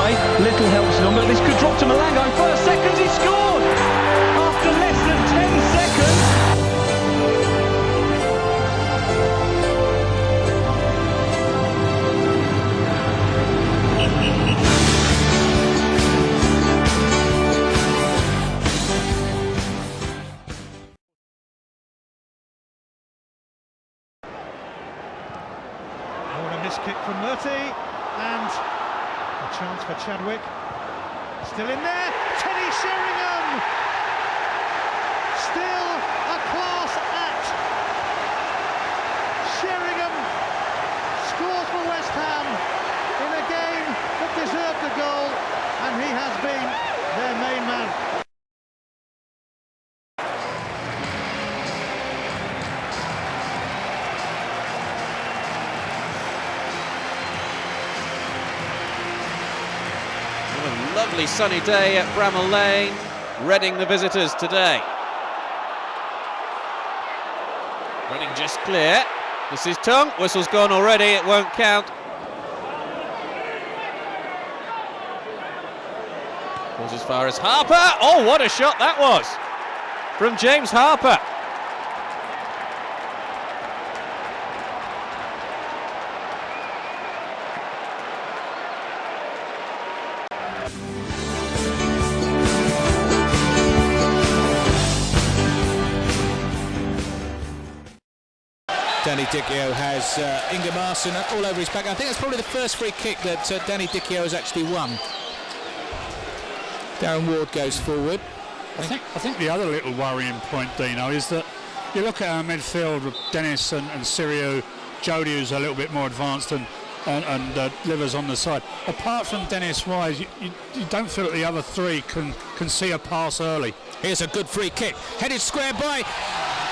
away. Little helps them, but this could drop to Malango. First seconds, he scored! After less than 10 seconds. Miss kick from Murty, and a chance for Chadwick. Still in there, Teddy Sheringham! Still a class act. Sheringham scores for West Ham in a game that deserved a goal, and he has been their main man. Lovely sunny day at Bramall Lane. Reading the visitors today. Reading just clear. This is Tongue. Whistle's gone already. It won't count. Goes as far as Harper. Oh, what a shot that was from James Harper. Danny Dichio has Inga Marson all over his back. I think that's probably the first free kick that Danny Dichio has actually won. Darren Ward goes forward. I think the other little worrying point, Dino, is that you look at our midfield with Dennis and Sirio, Jody, who's a little bit more advanced, and Livers on the side. Apart from Dennis Wise, you don't feel that the other three can see a pass early. Here's a good free kick, headed square by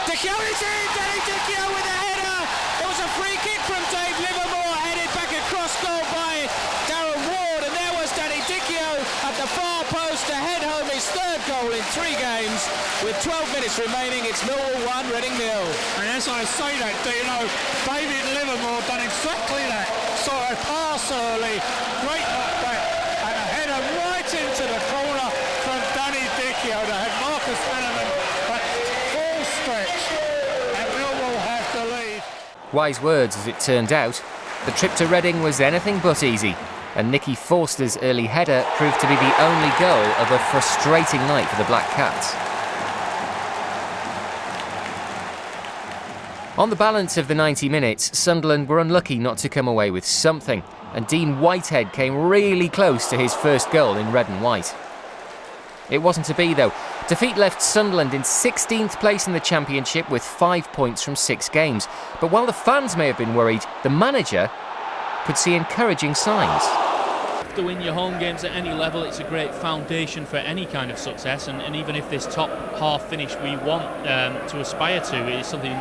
Dichio. It's in! Danny Dichio with a header! It was a free kick from Dave Livermore, headed back across goal by Darren Ward, and there was Danny Dichio at the far post to head home his third goal in 3 games. With 12 minutes remaining, it's Millwall 1, Reading 0. And as I say that, Dino, David Livermore done exactly that. Saw a pass early, great knockback, and a header right into the corner from Danny Dichio to have Marcus Hanneman at full stretch, and Millwall have the lead. Wise words, as it turned out. The trip to Reading was anything but easy, and Nicky Forster's early header proved to be the only goal of a frustrating night for the Black Cats. On the balance of the 90 minutes, Sunderland were unlucky not to come away with something, and Dean Whitehead came really close to his first goal in red and white. It wasn't to be though. Defeat left Sunderland in 16th place in the Championship with 5 points from 6 games. But while the fans may have been worried, the manager could see encouraging signs. To win your home games at any level, it's a great foundation for any kind of success, and even if this top half finish we want to aspire to is something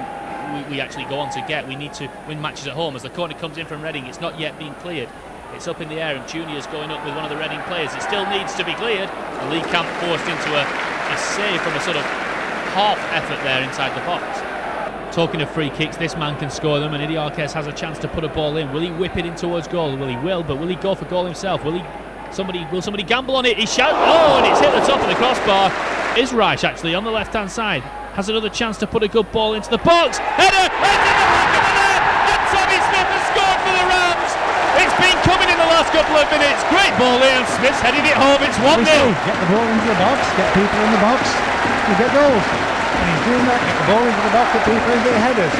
we actually go on to get, we need to win matches at home. As the corner comes in from Reading, it's not yet been cleared. It's up in the air, and Junior's going up with one of the Reading players. It still needs to be cleared. And Lee Camp forced into a save from a sort of half effort there inside the box. Talking of free kicks, this man can score them, and Idiarkes has a chance to put a ball in. Will he whip it in towards goal? Well, he will, but will he go for goal himself? Will somebody gamble on it? He shouts, oh, and it's hit the top of the crossbar. Israel, actually, on the left-hand side, has another chance to put a good ball into the box. Header! Right in the back of the net! And Tommy Smith has scored for the Rams! It's been coming in the last couple of minutes. Great ball here, and Smith's headed it home. It's 1-0. Get the ball into the box, get people in the box, you get goals. And he's doing that, get the ball into the box, get people in, get headers.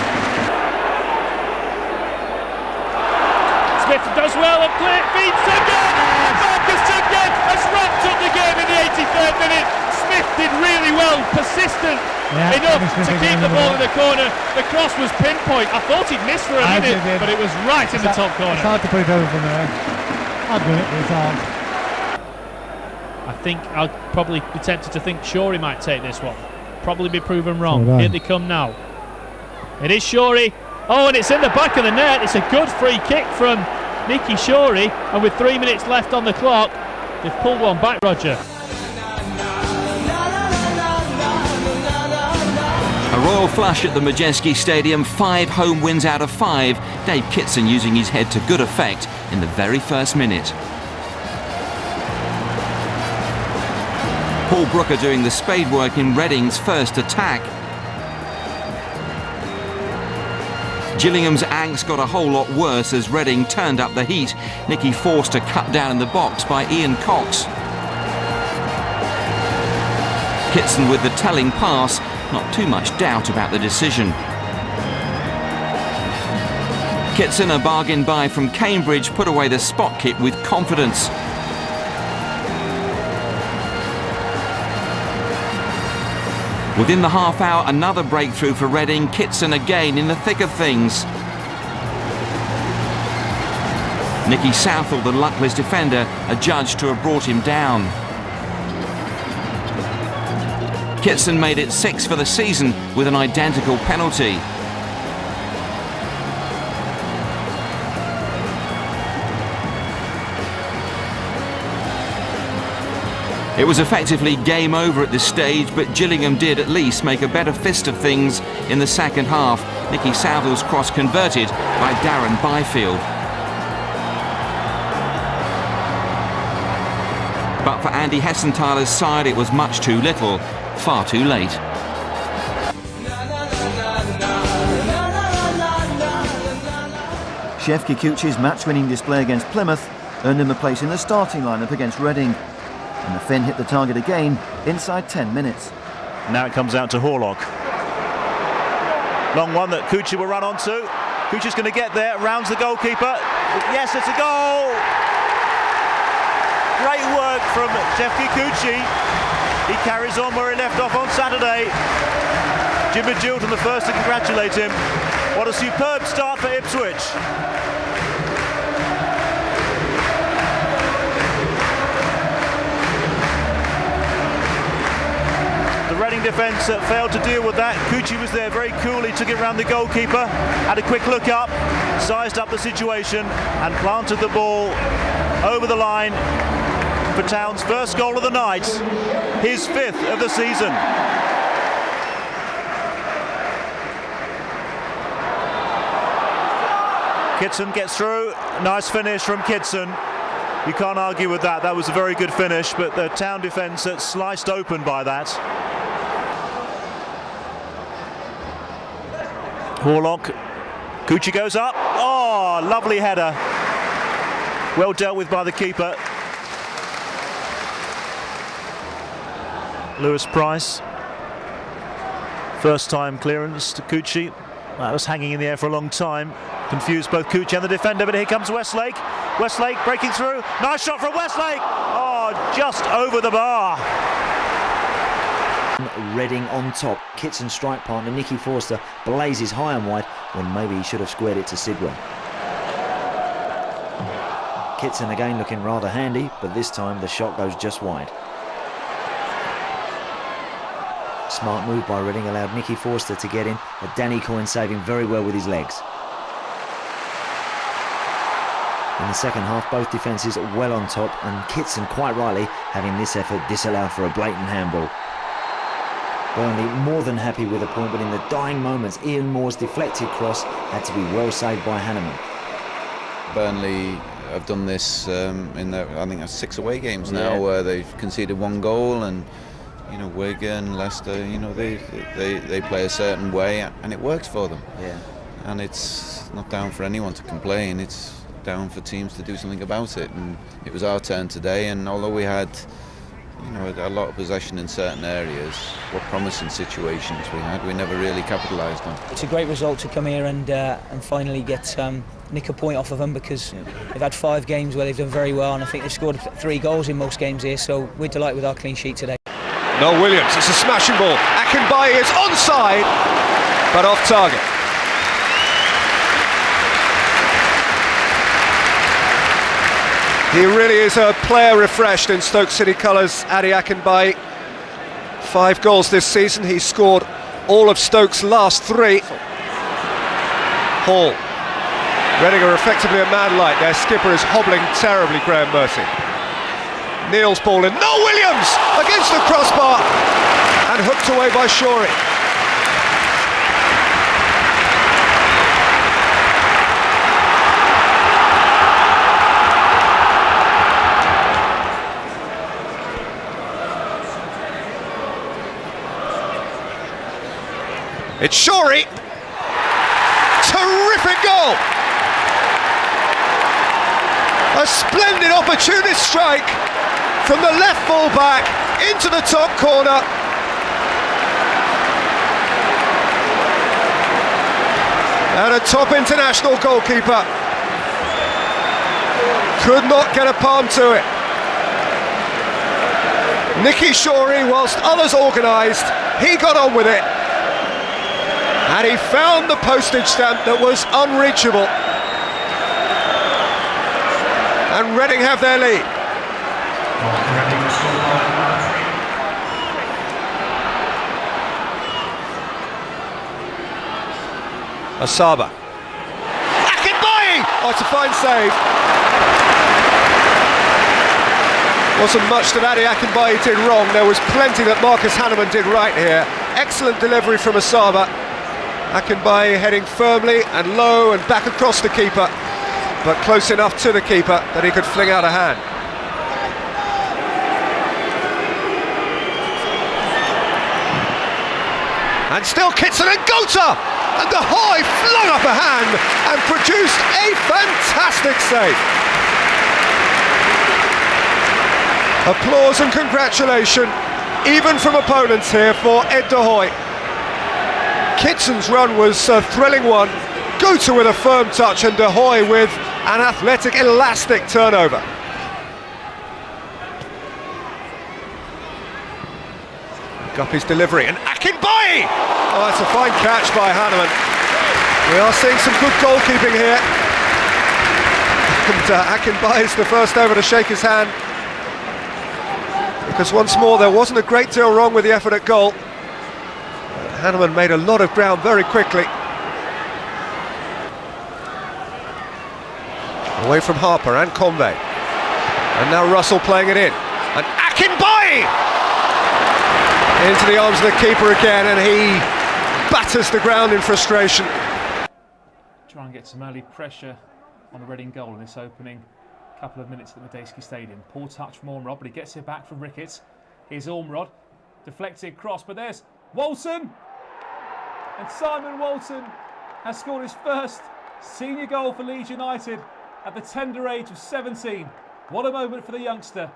Smith does well and feeds again. Marcus again has wrapped up the game in the 83rd minute. Smith did really well, persistent enough to keep the ball in the corner. The cross was pinpoint. I thought he'd missed for a minute, but it was right in the top corner. It's hard to put it over from there. I'd win it, but it's hard. I think I'll probably be tempted to think Shorey might take this one. Probably be proven wrong. Here they come now. It is Shorey. Oh, and it's in the back of the net. It's a good free kick from Nicky Shorey, and with 3 minutes left on the clock, they've pulled one back, Roger. A royal flush at the Majeski Stadium, 5 home wins out of 5. Dave Kitson using his head to good effect in the very first minute. Paul Brooker doing the spade work in Reading's first attack. Gillingham's angst got a whole lot worse as Reading turned up the heat. Nicky Forster cut down in the box by Ian Cox. Kitson with the telling pass, not too much doubt about the decision. Kitson, a bargain buy from Cambridge, put away the spot kick with confidence. Within the half hour, another breakthrough for Reading. Kitson again in the thick of things. Nicky Southall, the luckless defender, adjudged to have brought him down. Kitson made it 6 for the season with an identical penalty. It was effectively game over at this stage, but Gillingham did at least make a better fist of things in the second half. Nicky Southall's cross converted by Darren Byfield. But for Andy Hessenthaler's side, it was much too little, far too late. Chef Kikuchi's match-winning display against Plymouth earned him a place in the starting lineup against Reading. And the Finn hit the target again inside 10 minutes. Now it comes out to Horlock. Long one that Kuchi will run onto. Kuchi's going to get there, rounds the goalkeeper. Yes, it's a goal! Great work from Chef Kikuchi. He carries on where he left off on Saturday. Jim Magilton the first to congratulate him. What a superb start for Ipswich. The Reading defence failed to deal with that. Kuchi was there very coolly, took it round the goalkeeper, had a quick look up, sized up the situation and planted the ball over the line for Town's first goal of the night, his 5th of the season. Kitson gets through, nice finish from Kitson. You can't argue with that, that was a very good finish, but the Town defence sliced open by that. Horlock, Kuchi goes up, oh, lovely header. Well dealt with by the keeper. Lewis Price, first time clearance to Kuchi. That was hanging in the air for a long time. Confused both Kuchi and the defender, but here comes Westlake. Westlake breaking through, nice shot from Westlake! Oh, just over the bar. Reading on top. Kitson's strike partner Nicky Forster blazes high and wide when maybe he should have squared it to Sidwell. Kitson again looking rather handy, but this time the shot goes just wide. Smart move by Reading allowed Nicky Forster to get in, but Danny Coyne saving very well with his legs. In the second half, both defences well on top, and Kitson quite rightly having this effort disallowed for a blatant handball. Burnley more than happy with a point, but in the dying moments, Ian Moore's deflected cross had to be well saved by Hanneman. Burnley have done this in their, I think that's 6 away games now, where they've conceded 1 goal, and you know, Wigan, Leicester, you know, they play a certain way and it works for them. Yeah. And it's not down for anyone to complain, it's down for teams to do something about it. And it was our turn today, and although we had, you know, a lot of possession in certain areas, what promising situations we had, we never really capitalised on. It's a great result to come here and finally get nick a point off of them, because they've had 5 games where they've done very well, and I think they've scored 3 goals in most games here, so we're delighted with our clean sheet today. Noel Williams, it's a smashing ball. Akinbaye is onside, but off target. He really is a player refreshed in Stoke City colours, Adi Akinbaye. 5 goals this season, he's scored all of Stoke's last 3. Hall. Reading are effectively a man light, their skipper is hobbling terribly, Graham Murphy. Neil's ball in, Noel Williams against the crossbar and hooked away by Shorey. It's Shorey. Terrific goal. A splendid opportunist strike from the left full back into the top corner. And a top international goalkeeper could not get a palm to it. Nicky Shorey, whilst others organised, he got on with it. And he found the postage stamp that was unreachable. And Reading have their lead. Asaba. Akinbaye! Oh, it's a fine save. Wasn't much that Adi Akinbaye did wrong. There was plenty that Marcus Hanneman did right here. Excellent delivery from Asaba. Akinbaye heading firmly and low and back across the keeper, but close enough to the keeper that he could fling out a hand. And still Kitson and Gota! And De Hoy flung up a hand and produced a fantastic save. Applause and congratulation, even from opponents here, for Ed De Hoy. Kitson's run was a thrilling one. Gota with a firm touch and De Hoy with an athletic, elastic turnover. Guppy's delivery and Akinbaye! Oh, that's a fine catch by Hanneman. We are seeing some good goalkeeping here. And Akinbaye's the first over to shake his hand, because once more there wasn't a great deal wrong with the effort at goal. Hanneman made a lot of ground very quickly. Away from Harper and Convey. And now Russell playing it in. And Akinbaye! Into the arms of the keeper again, and he batters the ground in frustration. Try and get some early pressure on the Reading goal in this opening couple of minutes at the Medeski Stadium. Poor touch from Ormerod, but he gets it back from Ricketts. Here's Ormerod, deflected cross, but there's Walton! And Simon Walton has scored his first senior goal for Leeds United at the tender age of 17. What a moment for the youngster.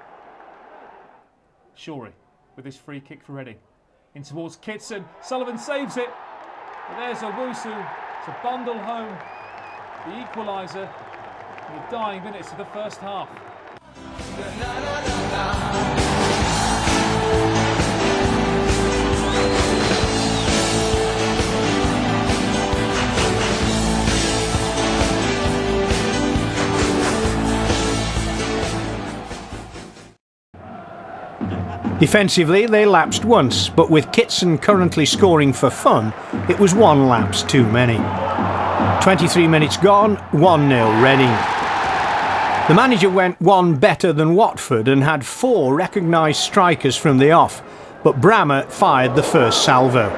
Shorey with his free kick for Reading. In towards Kitson, Sullivan saves it. But there's Owusu to bundle home the equaliser in the dying minutes of the first half. Defensively, they lapsed once, but with Kitson currently scoring for fun, it was one lapse too many. 23 minutes gone, 1-0 Reading. The manager went one better than Watford and had 4 recognised strikers from the off, but Brammer fired the first salvo.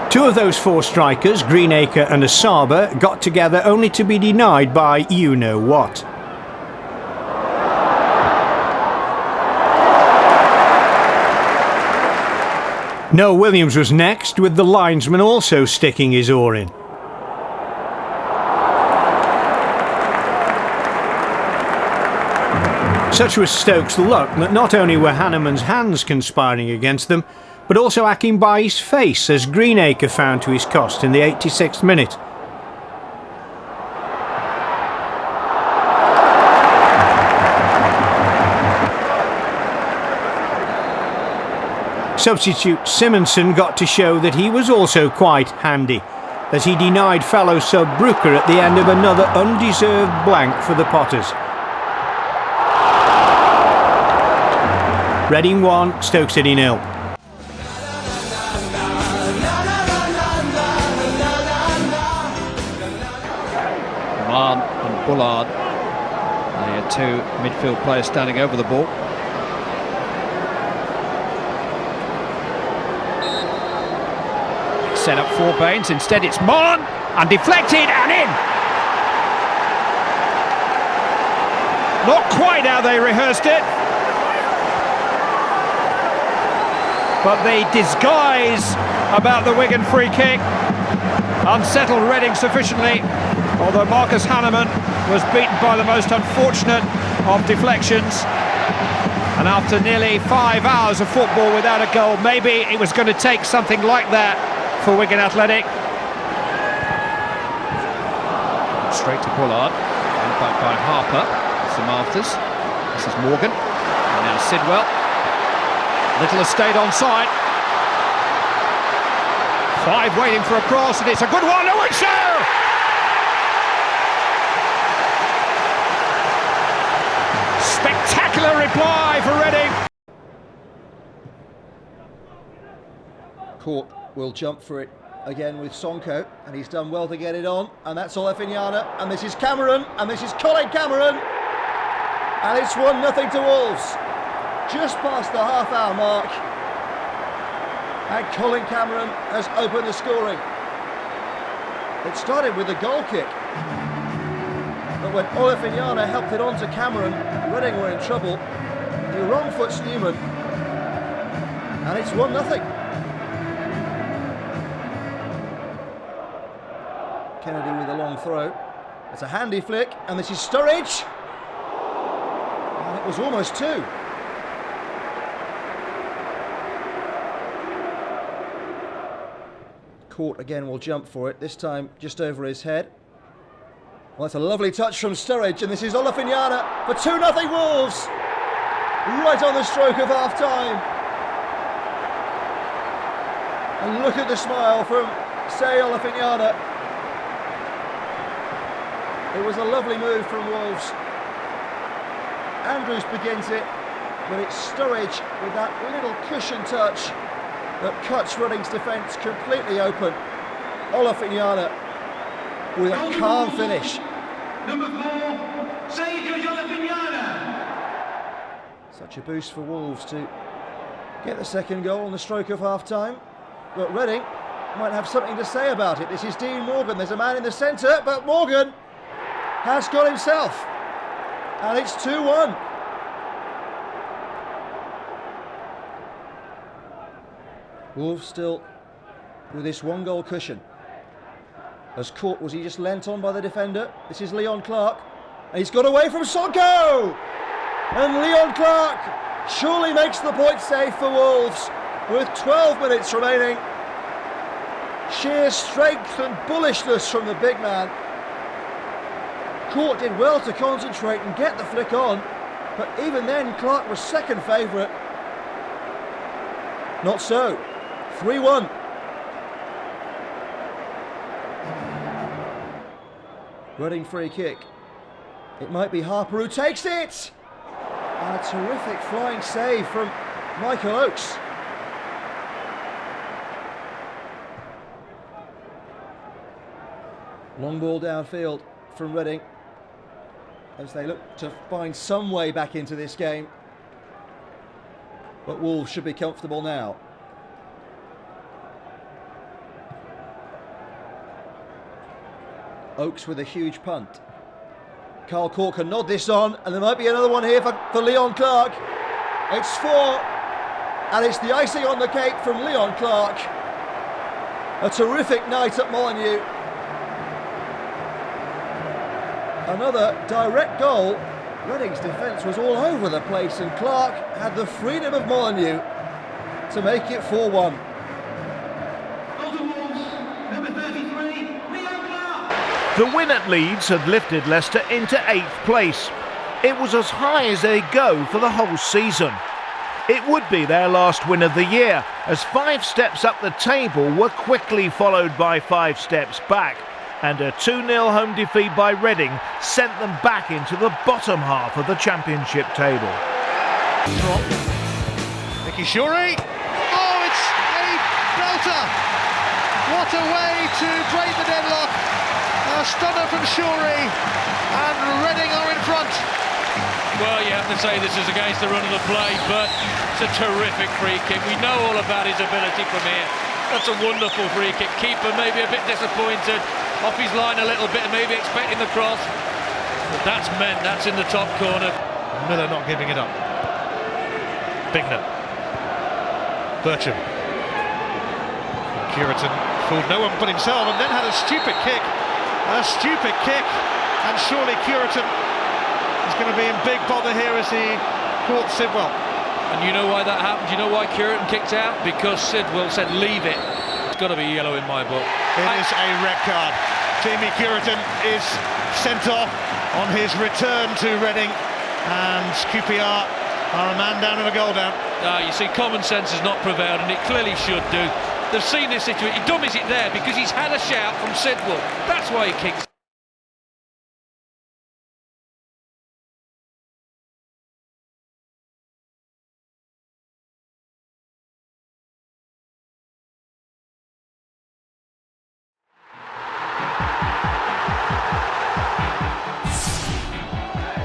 2 of those 4 strikers, Greenacre and Asaba, got together only to be denied by you-know-what. Noel Williams was next, with the linesman also sticking his oar in. Such was Stoke's luck that not only were Hanneman's hands conspiring against them, but also Akinbaye's face, as Greenacre found to his cost in the 86th minute. Substitute Simonson got to show that he was also quite handy, as he denied fellow sub Brooker at the end of another undeserved blank for the Potters. Reading 1, Stoke City 0. Rahman and Bullard, they are 2 midfield players standing over the ball. Set up for Baines, instead it's Mon, and deflected and in. Not quite how they rehearsed it. but the disguise about the Wigan free kick unsettled Reading sufficiently, although Marcus Hanneman was beaten by the most unfortunate of deflections. And after nearly 5 hours of football without a goal, maybe it was going to take something like that for Wigan Athletic. Straight to Bullard, and back by Harper. Some afters. This is Morgan, and now Sidwell. Little estate onside. 5 waiting for a cross, and it's a good one. Oh, it's there! Spectacular reply for Reading. Court will jump for it again with Sonko, and he's done well to get it on, and that's Olafinyana, and this is Cameron, and this is Colin Cameron, and it's 1-0 to Wolves, just past the half-hour mark, and Colin Cameron has opened the scoring. It started with a goal kick, but when Olafinyana helped it on to Cameron, Reading were in trouble. He wrong foots Newman, and it's 1-0. Kennedy with a long throw. It's a handy flick, and this is Sturridge. And it was almost 2. Court again will jump for it, this time just over his head. Well, that's a lovely touch from Sturridge, and this is Olafinyana for 2-0 Wolves. Right on the stroke of half-time. And look at the smile from Say Olafinyana. It was a lovely move from Wolves. Andrews begins it, but it's Sturridge with that little cushion touch that cuts Reading's defence completely open. Olafinyana with a calm finish. Number 4, Sergio Olafinyana. Such a boost for Wolves to get the second goal on the stroke of half-time. But Reading might have something to say about it. This is Dean Morgan. There's a man in the centre, but Morgan has got himself, and it's 2-1. Wolves still with this 1-goal cushion. As Court, was he just leant on by the defender? This is Leon Clark, and he's got away from Sonko! And Leon Clark surely makes the point safe for Wolves with 12 minutes remaining. Sheer strength and bullishness from the big man. Court did well to concentrate and get the flick on, but even then Clark was second favourite. Not so. 3-1. Reading free kick. It might be Harper who takes it! And a terrific flying save from Michael Oakes. Long ball downfield from Reading as they look to find some way back into this game. But Wolves should be comfortable now. Oakes with a huge punt. Carl Court can nod this on, and there might be another one here for Leon Clark. It's 4, and it's the icing on the cake from Leon Clark. A terrific night at Molineux. Another direct goal. Reading's defence was all over the place, and Clark had the freedom of Molineux to make it 4-1. The win at Leeds had lifted Leicester into 8th place. It was as high as they go for the whole season. It would be their last win of the year, as 5 steps up the table were quickly followed by 5 steps back, and a 2-0 home defeat by Reading sent them back into the bottom half of the Championship table. Nicky Shuri. Oh, it's a belter! What a way to break the deadlock. A stunner from Shuri, and Reading are in front. Well, you have to say this is against the run of the play, but it's a terrific free kick. We know all about his ability from here. That's a wonderful free kick. Keeper maybe a bit disappointed, off his line a little bit, maybe expecting the cross. But that's meant, that's in the top corner. Miller not giving it up. Bigner. Bertram. Curitan fooled no one but himself and then had a stupid kick. And surely Curitan is going to be in big bother here as he caught Sidwell. And you know why that happened? You know why Curitan kicked out? Because Sidwell said leave it. It's got to be yellow in my book. It is a red card. Jamie Curitan is sent off on his return to Reading, and QPR are a man down and a goal down. You see, common sense has not prevailed, and it clearly should do. They've seen this situation. He dummies it there because he's had a shout from Sidwell. That's why he kicks.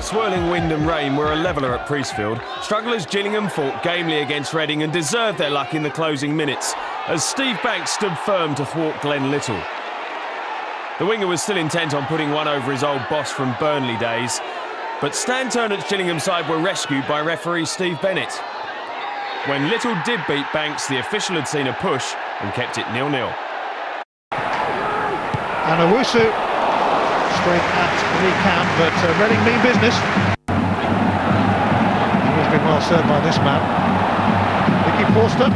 Swirling wind and rain were a leveller at Priestfield. Strugglers Gillingham fought gamely against Reading and deserved their luck in the closing minutes, as Steve Banks stood firm to thwart Glenn Little. The winger was still intent on putting one over his old boss from Burnley days, but Stan Turner's Gillingham side were rescued by referee Steve Bennett. When Little did beat Banks, the official had seen a push and kept it 0-0. And Owusu straight at Lee Cam, but Reading mean business. He's been well served by this man. Nicky Forster.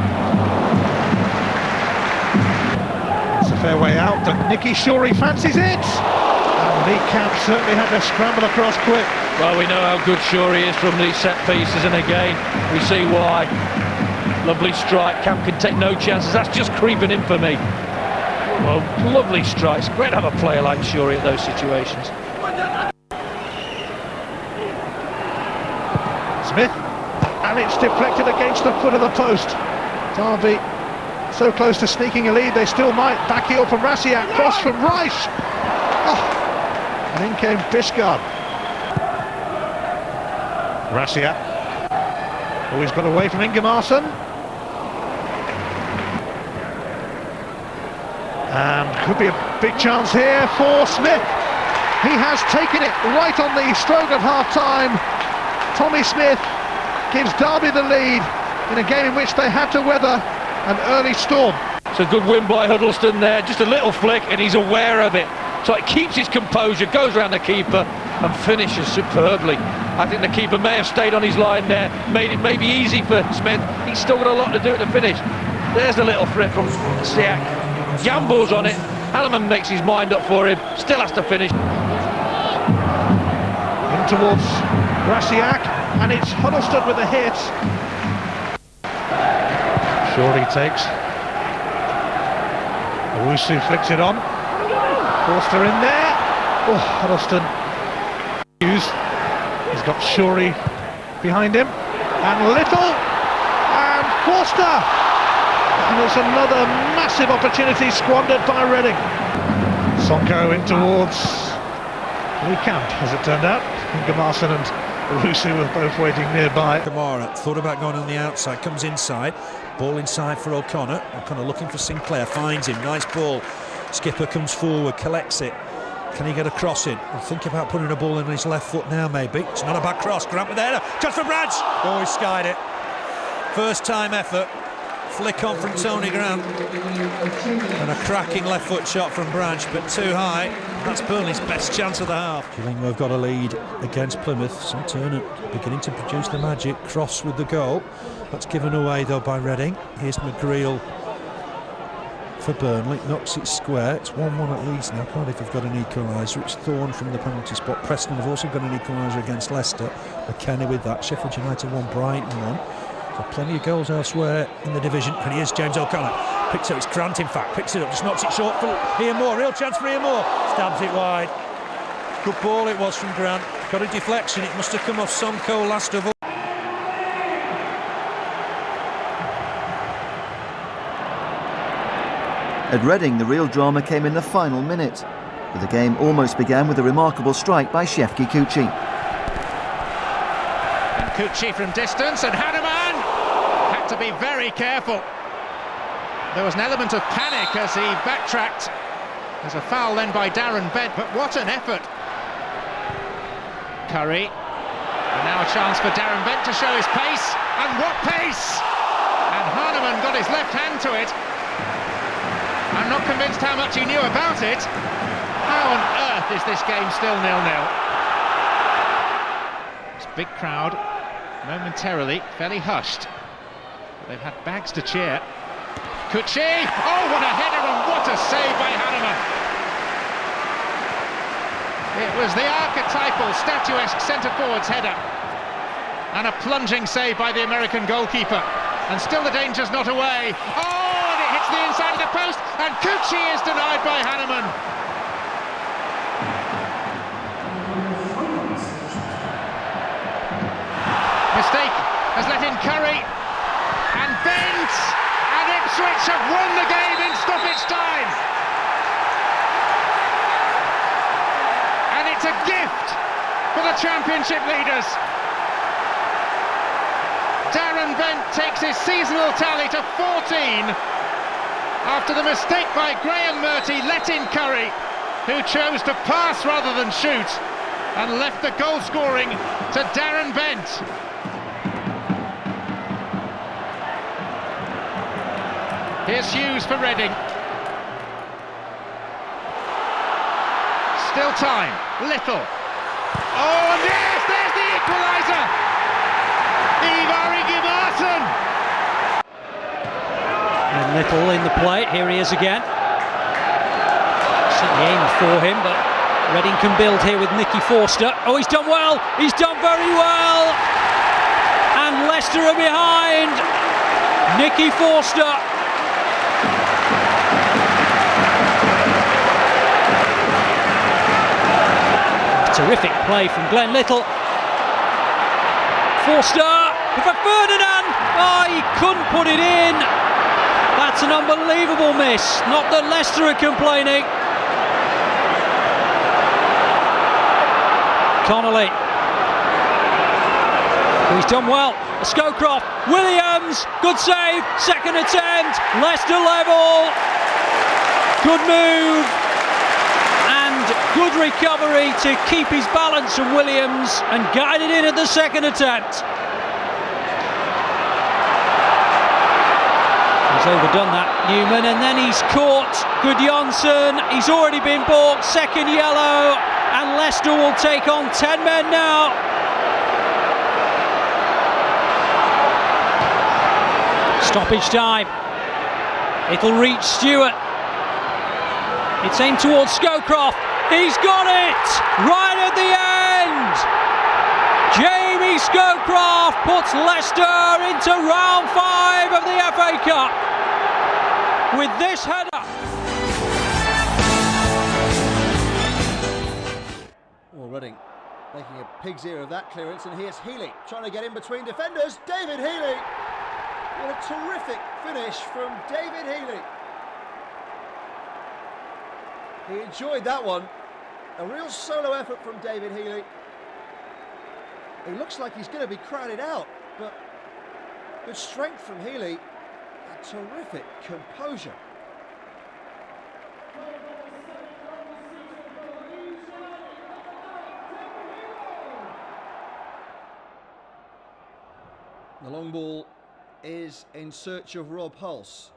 It's a fair way out, but Nicky Shorey fancies it. And Lee Cam certainly had to scramble across quick. Well, we know how good Shorey is from these set pieces, and again, we see why. Lovely strike. Cam can take no chances. That's just creeping in for me. Well, lovely strikes. Great to have a player like Shorey at those situations. Smith, and it's deflected against the foot of the post. Derby so close to sneaking a lead, they still might. Back heel from Rasiak, cross from Rice. Oh, and in came Biscard. Rasiak, always got away from Ingemarson. And could be a big chance here for Smith. He has taken it right on the stroke of half-time. Tommy Smith gives Derby the lead in a game in which they had to weather an early storm. It's a good win by Huddleston there, just a little flick and he's aware of it. So it keeps his composure, goes around the keeper and finishes superbly. I think the keeper may have stayed on his line there, made it maybe easy for Smith. He's still got a lot to do at the finish. There's a little threat from Siak. Gambles on it, Halliman makes his mind up for him, still has to finish. In towards Rasiak, and it's Huddleston with the hit. Shorey takes. Owusu flicks it on. Forster in there. Oh, Huddleston. He's got Shorey behind him. And Little. And Forster. And it's another massive opportunity squandered by Reading. Sonko in towards Lee Camp, as it turned out. Ingemarson and Owusu were both waiting nearby. Kamara thought about going on the outside, comes inside, ball inside for O'Connor. O'Connor looking for Sinclair, finds him, nice ball. Skipper comes forward, collects it. Can he get a cross in? We'll think about putting a ball in his left foot now, maybe. It's not a bad cross. Grant with the header. Chance for Branch. Oh, he skied it. First time effort. Flick on from Tony Grant. And a cracking left foot shot from Branch, but too high. That's Burnley's best chance of the half. Gillingham have got a lead against Plymouth. St Turner beginning to produce the magic. Cross with the goal. That's given away though by Reading. Here's McGreal for Burnley, knocks it square. It's 1-1 at Leeds now. Cardiff have got an equaliser. It's Thorne from the penalty spot. Preston have also got an equaliser against Leicester. McKenna with that. Sheffield United won, Brighton won. So plenty of goals elsewhere in the division. And here's James O'Connor. Picks up, it's Grant in fact, picks it up, just knocks it short for Ian Moore. Real chance for Ian Moore. Stabs it wide. Good ball it was from Grant. Got a deflection, it must have come off Sonko last of all. At Reading, the real drama came in the final minute, but the game almost began with a remarkable strike by Shefki Kuchi. And Kuchi from distance, and Hanneman had to be very careful. There was an element of panic as he backtracked. There's a foul then by Darren Bent, but what an effort. Curry, and now a chance for Darren Bent to show his pace, and what pace! And Hahnemann got his left hand to it. I'm not convinced how much he knew about it. How on earth is this game still 0-0? This big crowd, momentarily fairly hushed. But they've had bags to cheer. Kuchi! Oh, what a header and what a save by Hahnemann! It was the archetypal, statuesque centre-forward's header. And a plunging save by the American goalkeeper. And still the danger's not away. Oh, and it hits the inside of the post, and Kuchi is denied by Hahnemann. Mistake has let in Curry, and Bent, and Ipswich have won the game in stoppage time. And it's a gift for the Championship leaders. Darren Bent takes his seasonal tally to 14 after the mistake by Graham Murty let in Curry, who chose to pass rather than shoot and left the goal scoring to Darren Bent. Here's Hughes for Reading. Still time, Little. Oh, and yes, there's the equaliser! And Little in the play, here he is again. Certainly aimed for him, but Reading can build here with Nicky Forster. Oh, he's done well, he's done very well! And Leicester are behind! Nicky Forster. Terrific play from Glenn Little. Forster for Ferdinand. Oh, he couldn't put it in. That's an unbelievable miss. Not that Leicester are complaining. Connolly. He's done well. Scowcroft. Williams. Good save. Second attempt. Leicester level. Good move. And good recovery to keep his balance from Williams and guide it in at the second attempt. He's overdone that, Newman, and then he's caught Gudjonsson. He's already been bought, second yellow, and Leicester will take on 10 men now. Stoppage time. It'll reach Stewart. It's aimed towards Scowcroft. He's got it! Right at the end! Jamie Scowcroft puts Leicester into round 5 of the FA Cup with this header. Well, Reading making a pig's ear of that clearance, and here's Healy trying to get in between defenders. David Healy! What a terrific finish from David Healy. He enjoyed that one. A real solo effort from David Healy. He looks like he's going to be crowded out, but good strength from Healy. A terrific composure. The long ball is in search of Rob Hulse.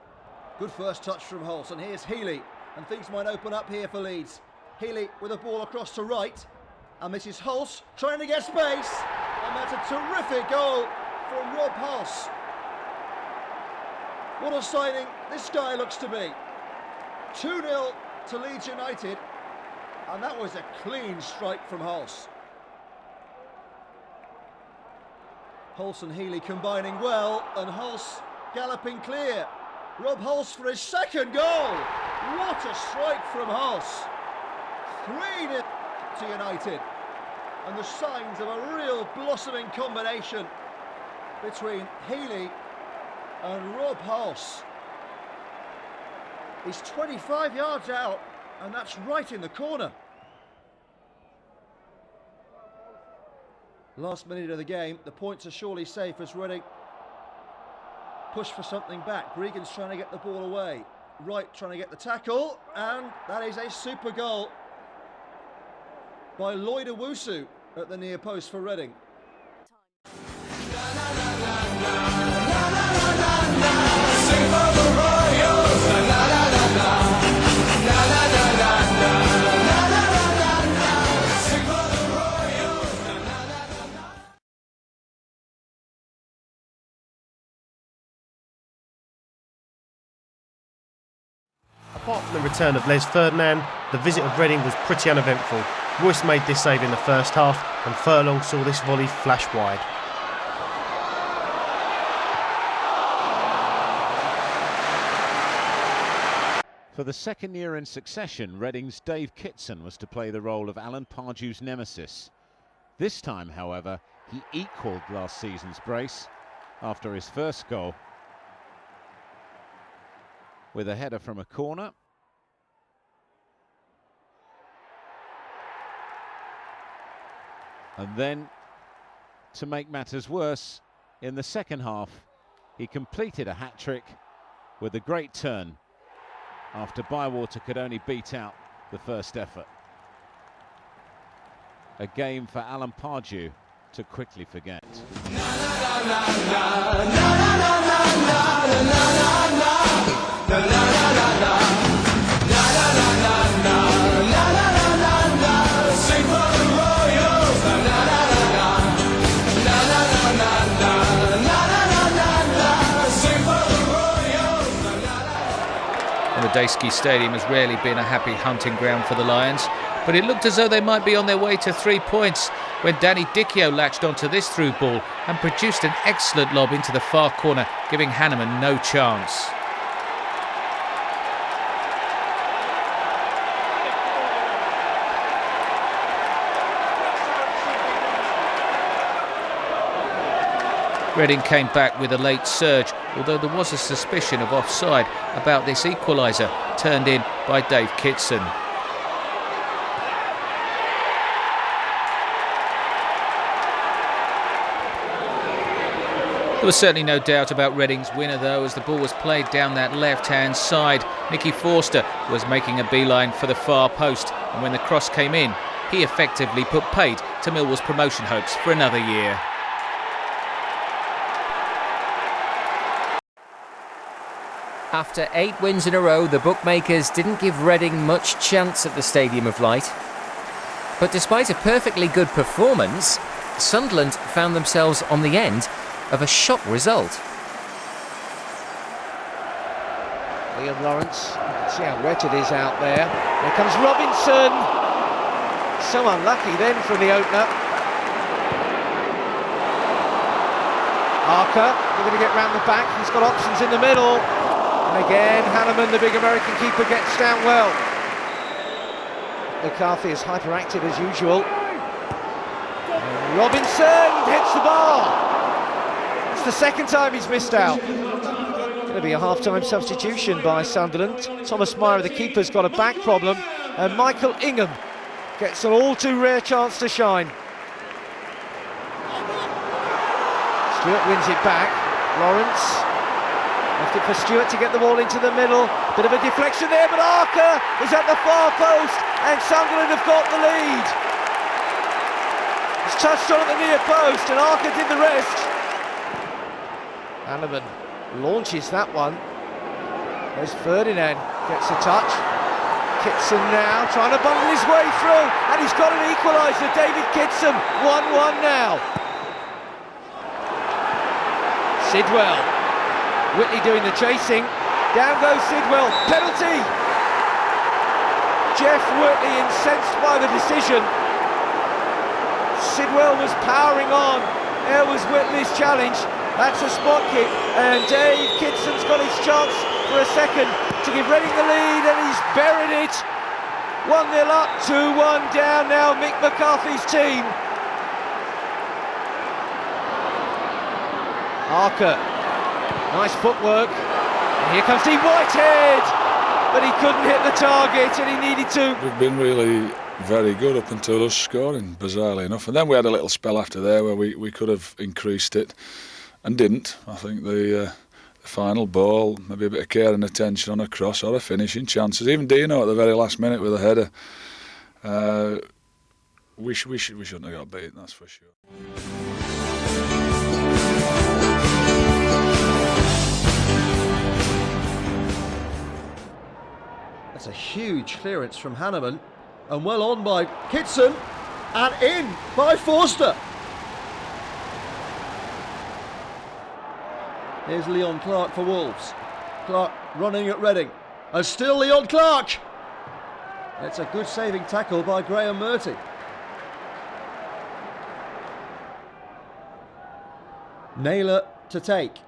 Good first touch from Hulse, and here's Healy, and things might open up here for Leeds. Healy with a ball across to right, and this is Hulse trying to get space, and that's a terrific goal from Rob Hulse. What a signing this guy looks to be. 2-0 to Leeds United, and that was a clean strike from Hulse. Hulse and Healy combining well, and Hulse galloping clear. Rob Hulse for his second goal. What a strike from Hulse. 3-0 to United, and the signs of a real blossoming combination between Healy and Rob Hulse. He's 25 yards out, and that's right in the corner. Last minute of the game, the points are surely safe as Reading push for something back. Regan's trying to get the ball away. Wright trying to get the tackle, and that is a super goal by Lloyd Owusu at the near post for Reading. Apart from the return of Les Ferdinand, the visit of Reading was pretty uneventful. Royce made this save in the first half, and Furlong saw this volley flash wide. For the second year in succession, Reading's Dave Kitson was to play the role of Alan Pardew's nemesis. This time, however, he equalled last season's brace after his first goal with a header from a corner. And then, to make matters worse, in the second half, he completed a hat-trick with a great turn after Bywater could only beat out the first effort. A game for Alan Pardew to quickly forget. The Daysky Stadium has rarely been a happy hunting ground for the Lions, but it looked as though they might be on their way to 3 points when Danny Dichio latched onto this through ball and produced an excellent lob into the far corner, giving Hanneman no chance. Reading came back with a late surge, although there was a suspicion of offside about this equaliser, turned in by Dave Kitson. There was certainly no doubt about Reading's winner though, as the ball was played down that left-hand side. Nicky Forster was making a beeline for the far post, and when the cross came in, he effectively put paid to Millwall's promotion hopes for another year. After 8 wins in a row, the bookmakers didn't give Reading much chance at the Stadium of Light. But despite a perfectly good performance, Sunderland found themselves on the end of a shock result. Liam Lawrence, you can see how wet it is out there. Here comes Robinson. So unlucky then from the opener. Archer, they're going to get round the back. He's got options in the middle. And again, Hanneman, the big American keeper, gets down well. McCarthy is hyperactive as usual. And Robinson hits the bar. It's the second time he's missed out. Going to be a half-time substitution by Sunderland. Thomas Meyer, the keeper's got a back problem, and Michael Ingham gets an all-too rare chance to shine. Stewart wins it back. Lawrence left it for Stewart to get the ball into the middle. Bit of a deflection there, but Archer is at the far post, and Sunderland have got the lead. It's touched on at the near post, and Archer did the rest. Hanneman launches that one. There's Ferdinand, gets a touch. Kitson now trying to bundle his way through, and he's got an equaliser. David Kitson, 1-1 now. Sidwell, Whitley doing the chasing. Down goes Sidwell, penalty. Jeff Whitley incensed by the decision. Sidwell was powering on. There was Whitley's challenge. That's a spot kick, and Dave Kitson's got his chance for a second to give Reading the lead, and he's buried it. 1-0 up, 2-1 down now, Mick McCarthy's team. Archer, nice footwork, and here comes Dean Whitehead, but he couldn't hit the target, and he needed to. We've been really very good up until us scoring, bizarrely enough, and then we had a little spell after there where we could have increased it and didn't. I think the final ball, maybe a bit of care and attention on a cross or a finishing chances, even Dino at the very last minute with a header. We shouldn't have got beaten, that's for sure. That's a huge clearance from Hanneman, and well on by Kitson, and in by Forster. Here's Leon Clark for Wolves. Clark running at Reading, and still Leon Clark. It's a good saving tackle by Graham Murty. Naylor to take.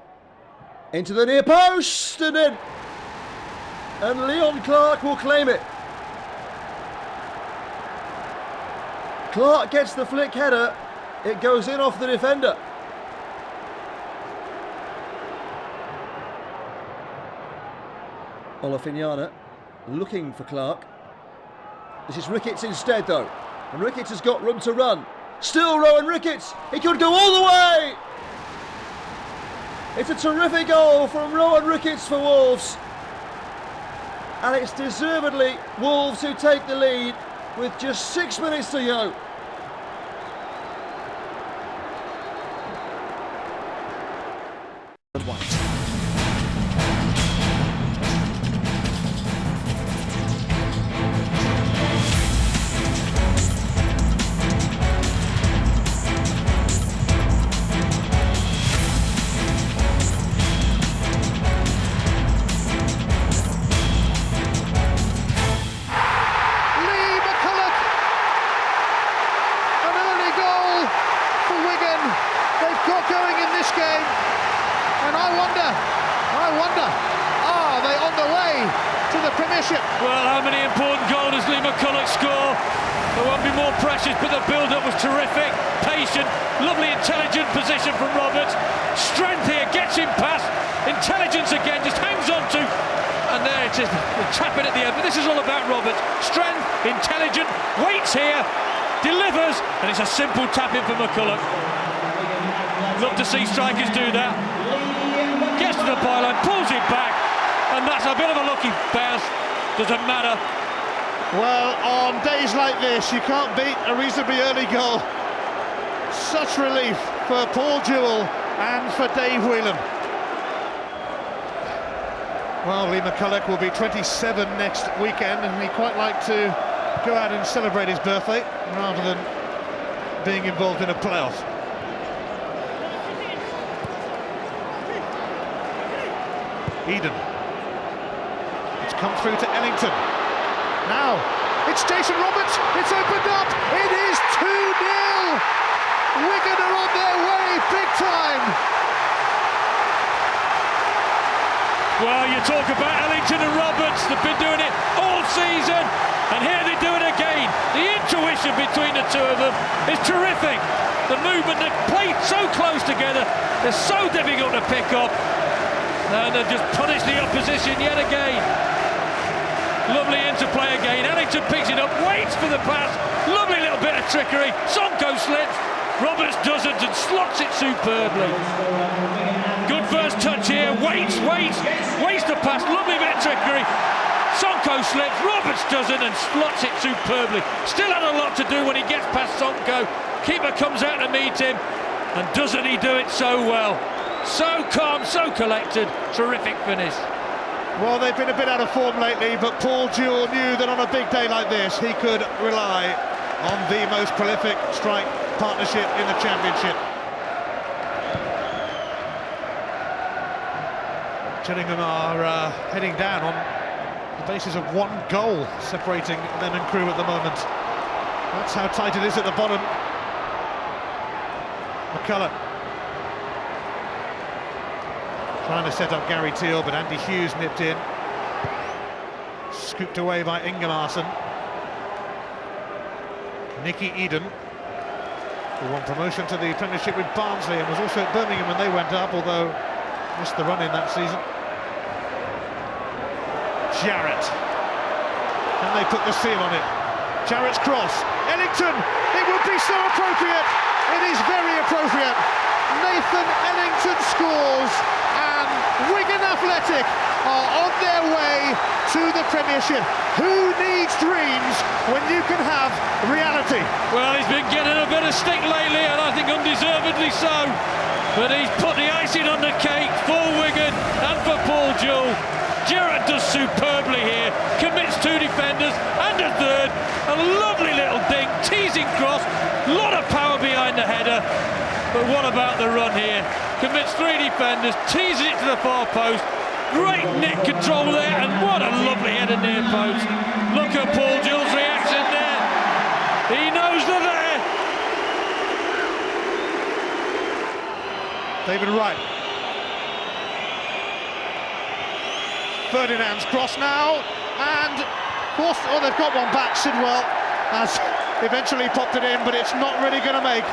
Into the near post and in. And Leon Clark will claim it. Clark gets the flick header. It goes in off the defender. Olofinyana looking for Clark. This is Ricketts instead though. And Ricketts has got room to run. Still Rowan Ricketts. He could go all the way. It's a terrific goal from Rowan Ricketts for Wolves. And it's deservedly Wolves who take the lead with just 6 minutes to go. Well, how many important goals does Lee McCulloch score? There won't be more pressures, but the build-up was terrific. Patient, lovely intelligent position from Roberts. Strength here, gets him past. Intelligence again, just hangs on to. And there it is, the tap in at the end. But this is all about Roberts. Strength, intelligent, waits here, delivers, and it's a simple tap in for McCulloch. Love to see strikers do that. Gets to the byline, pulls it back, and that's a bit of a lucky bounce. Doesn't matter. Well, on days like this, you can't beat a reasonably early goal. Such relief for Paul Jewell and for Dave Whelan. Well, Lee McCulloch will be 27 next weekend, and he'd quite like to go out and celebrate his birthday rather than being involved in a playoff. Eden. It's come through to Ellington. Now, it's Jason Roberts. It's opened up. It is 2-0. Wigan are on their way big time. Well, you talk about Ellington and Roberts. They've been doing it all season, and here they do it again. The intuition between the two of them is terrific. The movement, they play so close together. They're so difficult to pick up. And they've just punished the opposition yet again. Lovely interplay again. Ellington picks it up, waits for the pass. Lovely little bit of trickery. Sonko slips. Roberts doesn't and slots it superbly. Good first touch here. Waits the pass. Lovely bit of trickery. Sonko slips. Roberts doesn't and slots it superbly. Still had a lot to do when he gets past Sonko. Keeper comes out to meet him, and doesn't he do it so well? So calm, so collected, terrific finish. Well, they've been a bit out of form lately, but Paul Jewell knew that on a big day like this, he could rely on the most prolific strike partnership in the Championship. Gillingham are heading down on the basis of one goal separating them and Crewe at the moment. That's how tight it is at the bottom. McCulloch trying to set up Gary Teal, but Andy Hughes nipped in. Scooped away by Ingemarsson. Nicky Eden, who won promotion to the Premiership with Barnsley and was also at Birmingham when they went up, although missed the run in that season. Jarrett. Can they put the seal on it? Jarrett's cross. Ellington! It would be so appropriate! It is very appropriate! Nathan Ellington scores, and Wigan Athletic are on their way to the Premiership. Who needs dreams when you can have reality? Well, he's been getting a bit of stick lately, and I think undeservedly so. But he's put the icing on the cake for Wigan and for Paul Jewell. Stewart does superbly here, commits 2 defenders and a third. A lovely little dink, teasing cross, a lot of power behind the header. But what about the run here? Commits 3 defenders, teases it to the far post. Great net control there, and what a lovely header near post. Look at Paul Jewell's reaction there. He knows they're there. David Wright. Ferdinand's cross now, and of course, they've got one back. Sidwell has eventually popped it in, but it's not really going to make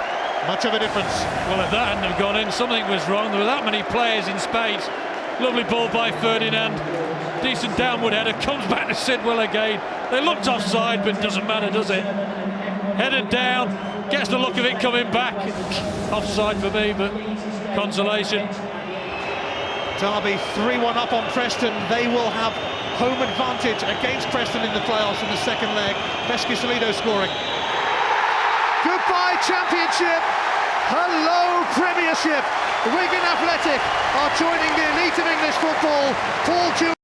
much of a difference. Well, if that hadn't have gone in, something was wrong. There were that many players in space. Lovely ball by Ferdinand. Decent downward header, comes back to Sidwell again. They looked offside, but it doesn't matter, does it? Headed down, gets the look of it coming back. Offside for me, but consolation. Derby 3-1 up on Preston. They will have home advantage against Preston in the playoffs in the second leg. Pesky-Salido scoring. Goodbye Championship, hello Premiership. Wigan Athletic are joining the elite of English football. Paul Jewell